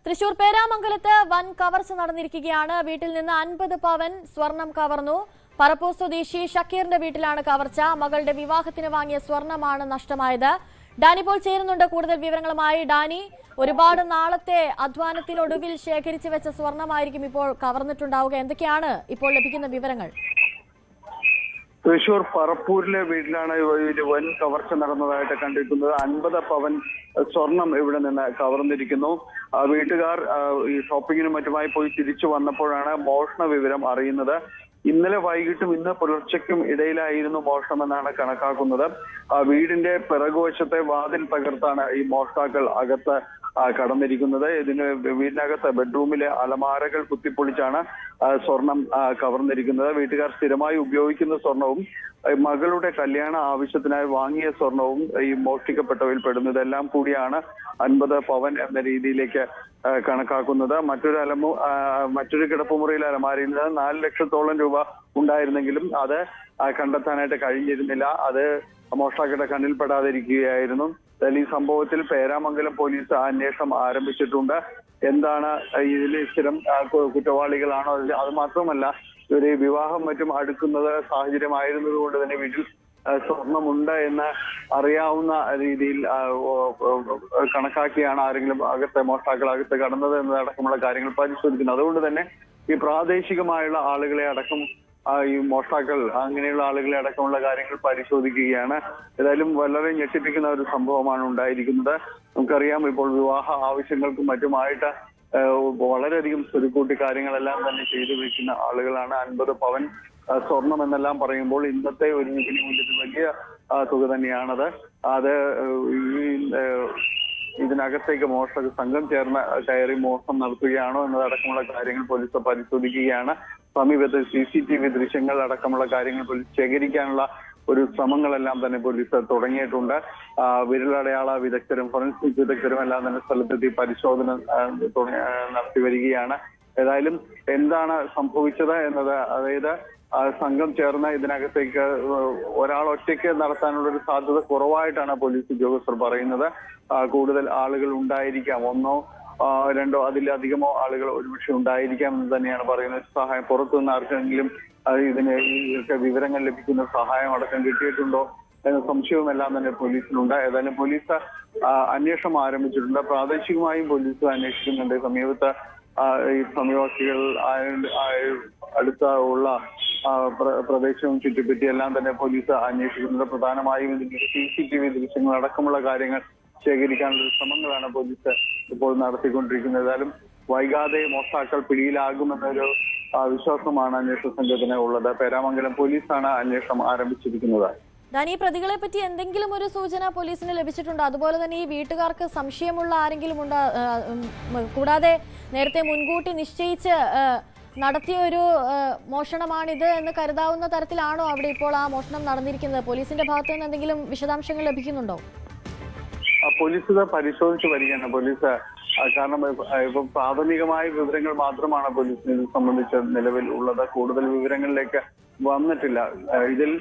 തൃശൂർ പേരാമംഗലത്ത് വൻ കവർച്ച നടന്നിരിക്കുകയാണ്. വീട്ടിൽ നിന്ന് 50 പവൻ സ്വർണം കവർന്നു. പറപ്പൂർ സ്വദേശി ഷക്കീറിന്റെ വീട്ടിലാണ് കവർച്ച. മകളുടെ വിവാഹത്തിന് വാങ്ങിയ സ്വർണമാണ് നഷ്ടമായത്. ഡാനി പോൾ ചേരുന്നുണ്ട് കൂടുതൽ വിവരങ്ങളുമായി. ഡാനി, ഒരുപാട് നാളത്തെ അധ്വാനത്തിനൊടുവിൽ ശേഖരിച്ചു വെച്ച സ്വർണമായിരിക്കും ഇപ്പോൾ കവർന്നിട്ടുണ്ടാവുക. എന്തൊക്കെയാണ് ഇപ്പോൾ ലഭിക്കുന്ന വിവരങ്ങൾ? തൃശൂർ പറപ്പൂരിലെ വീട്ടിലാണ് വൻ കവർച്ച നടന്നതായിട്ട് കണ്ടിരിക്കുന്നത്. 50 പവൻ സ്വർണം ഇവിടെ നിന്ന് കവർന്നിരിക്കുന്നു. വീട്ടുകാർ ഈ ഷോപ്പിങ്ങിനും മറ്റുമായി പോയി തിരിച്ചു വന്നപ്പോഴാണ് മോഷണ വിവരം അറിയുന്നത്. ഇന്നലെ വൈകിട്ടും ഇന്ന് പുലർച്ചയ്ക്കും ഇടയിലായിരുന്നു മോഷണമെന്നാണ് കണക്കാക്കുന്നത്. വീടിന്റെ പിറകുവശത്തെ വാതിൽ തകർത്താണ് ഈ മോഷ്ടാക്കൾ അകത്ത് കടന്നിരിക്കുന്നത്. ഇതിന് വീടിനകത്ത് ബെഡ്റൂമിലെ അലമാരകൾ കുത്തിപ്പൊളിച്ചാണ് സ്വർണം കവർന്നിരിക്കുന്നത്. വീട്ടുകാർ സ്ഥിരമായി ഉപയോഗിക്കുന്ന സ്വർണവും മകളുടെ കല്യാണ ആവശ്യത്തിനായി വാങ്ങിയ സ്വർണവും ഈ മോഷ്ടിക്കപ്പെട്ടവയിൽ പെടുന്നു. ഇതെല്ലാം കൂടിയാണ് 50 പവൻ എന്ന രീതിയിലേക്ക് കണക്കാക്കുന്നത്. മറ്റൊരു കിടപ്പുമുറിയിലെ അലമാരയിൽ 4 ലക്ഷത്തോളം രൂപ ഉണ്ടായിരുന്നെങ്കിലും അത് കണ്ടെത്താനായിട്ട് കഴിഞ്ഞിരുന്നില്ല. അത് മോഷ്ടാക്കളുടെ കണ്ണിൽപ്പെടാതിരിക്കുകയായിരുന്നു. ഈ സംഭവത്തിൽ പേരാമംഗലം പോലീസ് അന്വേഷണം ആരംഭിച്ചിട്ടുണ്ട്. എന്താണ് ഇതിൽ സ്ഥിരം കുറ്റവാളികളാണോ? അത് മാത്രമല്ല, ഒരു വിവാഹം മറ്റും അടുക്കുന്നത് സാഹചര്യമായിരുന്നത് കൊണ്ട് തന്നെ വീട്ടിൽ സ്വർണമുണ്ട് എന്ന് അറിയാവുന്ന രീതിയിൽ കണക്കാക്കിയാണ് ആരെങ്കിലും മോഷ്ടാക്കൾ അകത്ത് കടന്നത് എന്നതടക്കമുള്ള കാര്യങ്ങൾ പരിശോധിക്കുന്നത്. അതുകൊണ്ട് തന്നെ ഈ പ്രാദേശികമായുള്ള ആളുകളെ അടക്കം ഈ മോഷ്ടാക്കൾ അങ്ങനെയുള്ള ആളുകളെ അടക്കമുള്ള കാര്യങ്ങൾ പരിശോധിക്കുകയാണ്. ഏതായാലും വളരെ ഞെട്ടിപ്പിക്കുന്ന ഒരു സംഭവമാണ് ഉണ്ടായിരിക്കുന്നത്. നമുക്കറിയാം, ഇപ്പോൾ വിവാഹ ആവശ്യങ്ങൾക്കും മറ്റുമായിട്ട് വളരെയധികം സ്വരുക്കൂട്ടി കാര്യങ്ങളെല്ലാം തന്നെ ചെയ്തു വെക്കുന്ന ആളുകളാണ്. 50 പവൻ സ്വർണം എന്നെല്ലാം പറയുമ്പോൾ ഇന്നത്തെ ഒരു വിപണി മൂല്യത്തിൽ വലിയ തുക തന്നെയാണത്. അത് ഇതിനകത്തേക്ക് മോഷക സംഘം ചേർന്ന് കയറി മോഷണം നടത്തുകയാണോ എന്നതടക്കമുള്ള കാര്യങ്ങൾ പോലീസ് പരിശോധിക്കുകയാണ്. സമീപത്തെ CCTV ദൃശ്യങ്ങൾ അടക്കമുള്ള കാര്യങ്ങൾ പോലീസ് ശേഖരിക്കാനുള്ള ഒരു ശ്രമങ്ങളെല്ലാം തന്നെ പോലീസ് തുടങ്ങിയിട്ടുണ്ട്. വിരലടയാള വിദഗ്ധരും ഫോറൻസിക് വിദഗ്ധരും എല്ലാം തന്നെ സ്ഥലത്തെത്തി പരിശോധന നടത്തി വരികയാണ്. ഏതായാലും എന്താണ് സംഭവിച്ചത് എന്നത്, അതായത് സംഘം ചേർന്ന് ഇതിനകത്തേക്ക് ഒരാൾ ഒറ്റയ്ക്ക് നടത്താനുള്ള ഒരു സാധ്യത കുറവായിട്ടാണ് പോലീസ് ഉദ്യോഗസ്ഥർ പറയുന്നത്. കൂടുതൽ ആളുകൾ ഉണ്ടായിരിക്കാം, 1 2 അതിലധികമോ ആളുകൾ ഒരുപക്ഷെ ഉണ്ടായിരിക്കാം എന്ന് തന്നെയാണ് പറയുന്നത്. സഹായം പുറത്തുനിന്ന് ആർക്കെങ്കിലും ഇതിന് വിവരങ്ങൾ ലഭിക്കുന്ന സഹായം അടക്കം കിട്ടിയിട്ടുണ്ടോ എന്ന സംശയവുമെല്ലാം തന്നെ പോലീസിനുണ്ട്. ഏതായാലും പോലീസ് അന്വേഷണം ആരംഭിച്ചിട്ടുണ്ട്. പ്രാദേശികമായും പോലീസ് അന്വേഷിക്കുന്നുണ്ട്. സമീപത്ത് ഈ സമീപവാസികൾ അടുത്ത ഉള്ള പ്രദേശവും ചുറ്റിപ്പറ്റി എല്ലാം തന്നെ പോലീസ് അന്വേഷിക്കുന്നുണ്ട്. പ്രധാനമായും ഇതിന്റെ CCTV ദൃശ്യങ്ങൾ അടക്കമുള്ള കാര്യങ്ങൾ ശേഖരിക്കാനുള്ള ശ്രമങ്ങളാണ് പോലീസ് ഇപ്പോൾ നടത്തിക്കൊണ്ടിരിക്കുന്നത്. ഏതായാലും വൈകാതെ മോഷ്ടാക്കൾ പിടിയിലാകുമെന്നൊരു വിശ്വാസമാണ് അന്വേഷണ സംഘത്തിന് ഉള്ളത്. പേരാമംഗലം പോലീസാണ് അന്വേഷണം ആരംഭിച്ചിരിക്കുന്നത്. ഡാനി, പ്രതികളെ പറ്റി എന്തെങ്കിലും ഒരു സൂചന പോലീസിന് ലഭിച്ചിട്ടുണ്ടോ? അതുപോലെ തന്നെ ഈ വീട്ടുകാർക്ക് സംശയമുള്ള ആരെങ്കിലും ഉണ്ടോ? കൂടാതെ നേരത്തെ മുൻകൂട്ടി നിശ്ചയിച്ച് നടത്തിയ ഒരു മോഷണമാണിത് എന്ന് കരുതാവുന്ന തരത്തിലാണോ അവിടെ ഇപ്പോൾ ആ മോഷണം നടന്നിരിക്കുന്നത്? പോലീസിന്റെ ഭാഗത്തു നിന്ന് എന്തെങ്കിലും വിശദാംശങ്ങൾ ലഭിക്കുന്നുണ്ടോ? പോലീസ് ഇത് പരിശോധിച്ച് വരികയാണ്. പോലീസ് കാരണം ഇപ്പൊ പ്രാഥമികമായ വിവരങ്ങൾ മാത്രമാണ് പോലീസിന് ഇത് സംബന്ധിച്ച് നിലവിൽ ഉള്ളത്. കൂടുതൽ വിവരങ്ങളിലേക്ക് വന്നിട്ടില്ല. ഇതിൽ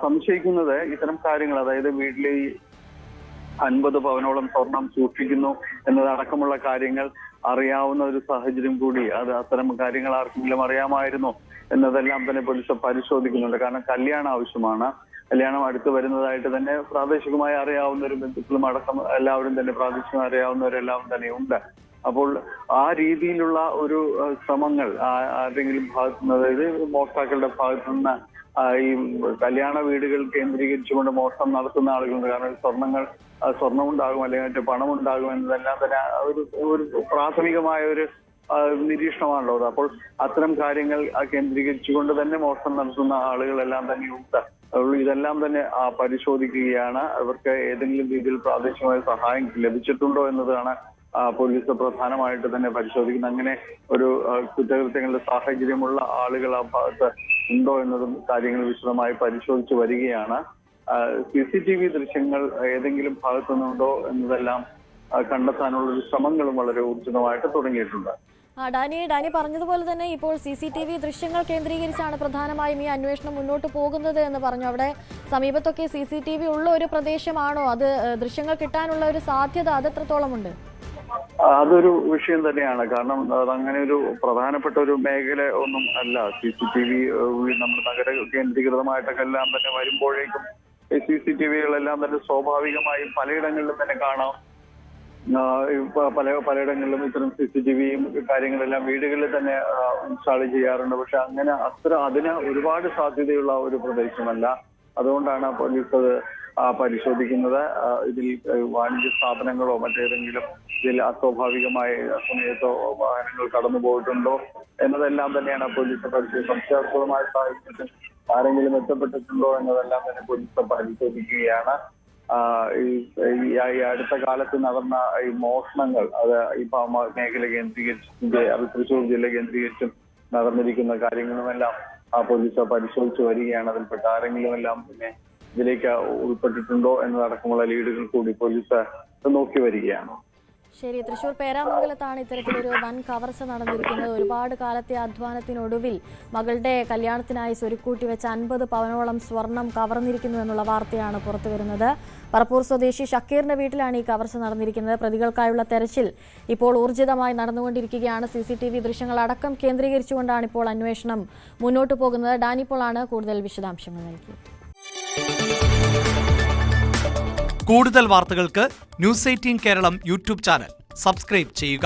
സംശയിക്കുന്നത് ഇത്തരം കാര്യങ്ങൾ, അതായത് വീട്ടിലെ 50 പവനോളം സ്വർണം സൂക്ഷിക്കുന്നു എന്നതടക്കമുള്ള കാര്യങ്ങൾ അറിയാവുന്ന ഒരു സാഹചര്യം കൂടി, അത് അത്തരം കാര്യങ്ങൾ ആർക്കെങ്കിലും അറിയാമായിരുന്നോ എന്നതെല്ലാം തന്നെ പോലീസ് പരിശോധിക്കുന്നുണ്ട്. കാരണം കല്യാണ ആവശ്യമാണ്. കല്യാണം അടുത്ത് വരുന്നതായിട്ട് തന്നെ പ്രാദേശികമായി അറിയാവുന്നവരും ബന്ധുക്കളും അടക്കം എല്ലാവരും തന്നെ പ്രാദേശികമായി അറിയാവുന്നവരെല്ലാം തന്നെ ഉണ്ട്. അപ്പോൾ ആ രീതിയിലുള്ള ഒരു ശ്രമങ്ങൾ ആരെങ്കിലും ഭാഗത്തുനിന്ന്, അതായത് മോഷ്ടാക്കളുടെ ഭാഗത്തുനിന്ന് ഈ കല്യാണ വീടുകൾ കേന്ദ്രീകരിച്ചുകൊണ്ട് മോഷണം നടത്തുന്ന ആളുകളുണ്ട്. കാരണം സ്വർണം ഉണ്ടാകും, അല്ലെങ്കിൽ മറ്റു പണം ഉണ്ടാകും എന്നതെല്ലാം തന്നെ ഒരു പ്രാഥമികമായ ഒരു നിരീക്ഷണമാണല്ലോ. അപ്പോൾ അത്തരം കാര്യങ്ങൾ കേന്ദ്രീകരിച്ചുകൊണ്ട് തന്നെ മോഷണം നടത്തുന്ന ആളുകളെല്ലാം തന്നെ ഉണ്ട്. ഇതെല്ലാം തന്നെ പരിശോധിക്കുകയാണ്. അവർക്ക് ഏതെങ്കിലും രീതിയിൽ പ്രാദേശികമായ സഹായം ലഭിച്ചിട്ടുണ്ടോ എന്നതാണ് പോലീസ് പ്രധാനമായിട്ട് തന്നെ പരിശോധിക്കുന്നത്. അങ്ങനെ ഒരു കുറ്റകൃത്യങ്ങളുടെ സാഹചര്യമുള്ള ആളുകൾ ആ ഭാഗത്ത് ഉണ്ടോ എന്നതും കാര്യങ്ങൾ വിശദമായി പരിശോധിച്ച് വരികയാണ്. CCTV ദൃശ്യങ്ങൾ ഏതെങ്കിലും ഭാഗത്തുനിന്നുണ്ടോ എന്നതെല്ലാം കണ്ടെത്താനുള്ള ശ്രമങ്ങളും വളരെ ഊർജിതമായിട്ട് തുടങ്ങിയിട്ടുണ്ട്. ഡാനി പറഞ്ഞതുപോലെ തന്നെ ഇപ്പോൾ CCTV ദൃശ്യങ്ങൾ കേന്ദ്രീകരിച്ചാണ് പ്രധാനമായും ഈ അന്വേഷണം മുന്നോട്ട് പോകുന്നത് എന്ന് പറഞ്ഞു. അവിടെ സമീപത്തൊക്കെ CCTV ഉള്ള ഒരു പ്രദേശമാണോ? അത് ദൃശ്യങ്ങൾ കിട്ടാനുള്ള ഒരു സാധ്യത അത് എത്രത്തോളമുണ്ട്? അതൊരു വിഷയം തന്നെയാണ്. കാരണം അതങ്ങനെ ഒരു പ്രധാനപ്പെട്ട ഒരു മേഖല ഒന്നും അല്ല. CCTV നമ്മുടെ നഗര കേന്ദ്രീകൃതമായിട്ടൊക്കെ എല്ലാം തന്നെ വരുമ്പോഴേക്കും CCTVകളെല്ലാം തന്നെ സ്വാഭാവികമായും പലയിടങ്ങളിലും തന്നെ കാണാം. പലയിടങ്ങളിലും ഇത്തരം CCTVയും കാര്യങ്ങളെല്ലാം വീടുകളിൽ തന്നെ ഇൻസ്റ്റാൾ ചെയ്യാറുണ്ട്. പക്ഷെ അങ്ങനെ അതിന് ഒരുപാട് സാധ്യതയുള്ള ഒരു പ്രദേശമല്ല. അതുകൊണ്ടാണ് പോലീസ് അത് പരിശോധിക്കുന്നത്. ഇതിൽ വാണിജ്യ സ്ഥാപനങ്ങളോ മറ്റേതെങ്കിലും ഇതിൽ അസ്വാഭാവികമായ സമയത്തോ വാഹനങ്ങൾ കടന്നു പോയിട്ടുണ്ടോ എന്നതെല്ലാം തന്നെയാണ് പോലീസ് പരിശോധിക്കുന്നത്. സംശയാസ്പദമായ സാഹചര്യത്തിൽ ആരെങ്കിലും എത്തപ്പെട്ടിട്ടുണ്ടോ എന്നതെല്ലാം തന്നെ പോലീസ് പരിശോധിക്കുകയാണ്. ഈ അടുത്ത കാലത്ത് നടന്ന ഈ മോഷണങ്ങൾ അത് ഈ മേഖല കേന്ദ്രീകരിച്ചും തൃശ്ശൂർ ജില്ല കേന്ദ്രീകരിച്ചും നടന്നിരിക്കുന്ന കാര്യങ്ങളുമെല്ലാം പോലീസ് പരിശോധിച്ച് വരികയാണ്. അതിൽപ്പെട്ട ആരെങ്കിലും എല്ലാം പിന്നെ ഇതിലേക്ക് ഉൾപ്പെട്ടിട്ടുണ്ടോ എന്നതടക്കമുള്ള ലീഡുകൾ കൂടി പോലീസ് നോക്കി വരികയാണ്. ശരി, തൃശൂർ പേരാമംഗലത്താണ് ഇത്തരത്തിലൊരു വൻ കവർച്ച നടന്നിരിക്കുന്നത്. ഒരുപാട് കാലത്തെ അധ്വാനത്തിനൊടുവിൽ മകളുടെ കല്യാണത്തിനായി സ്വരുക്കൂട്ടി വെച്ച 50 പവനോളം സ്വർണം കവർന്നിരിക്കുന്നു എന്നുള്ള വാർത്തയാണ് പുറത്തുവരുന്നത്. പറപ്പൂർ സ്വദേശി ഷക്കീറിന്റെ വീട്ടിലാണ് ഈ കവർച്ച നടന്നിരിക്കുന്നത്. പ്രതികൾക്കായുള്ള തെരച്ചിൽ ഇപ്പോൾ ഊർജിതമായി നടന്നുകൊണ്ടിരിക്കുകയാണ്. CCTV ദൃശ്യങ്ങൾ അടക്കം കേന്ദ്രീകരിച്ചുകൊണ്ടാണ് ഇപ്പോൾ അന്വേഷണം മുന്നോട്ട് പോകുന്നത്. ഡാനിപ്പോളാണ് കൂടുതൽ വിശദാംശങ്ങൾ നൽകിയത്. കൂടുതൽ വാർത്തകൾക്ക് News 18 Keralam YouTube channel subscribe ചെയ്യുക.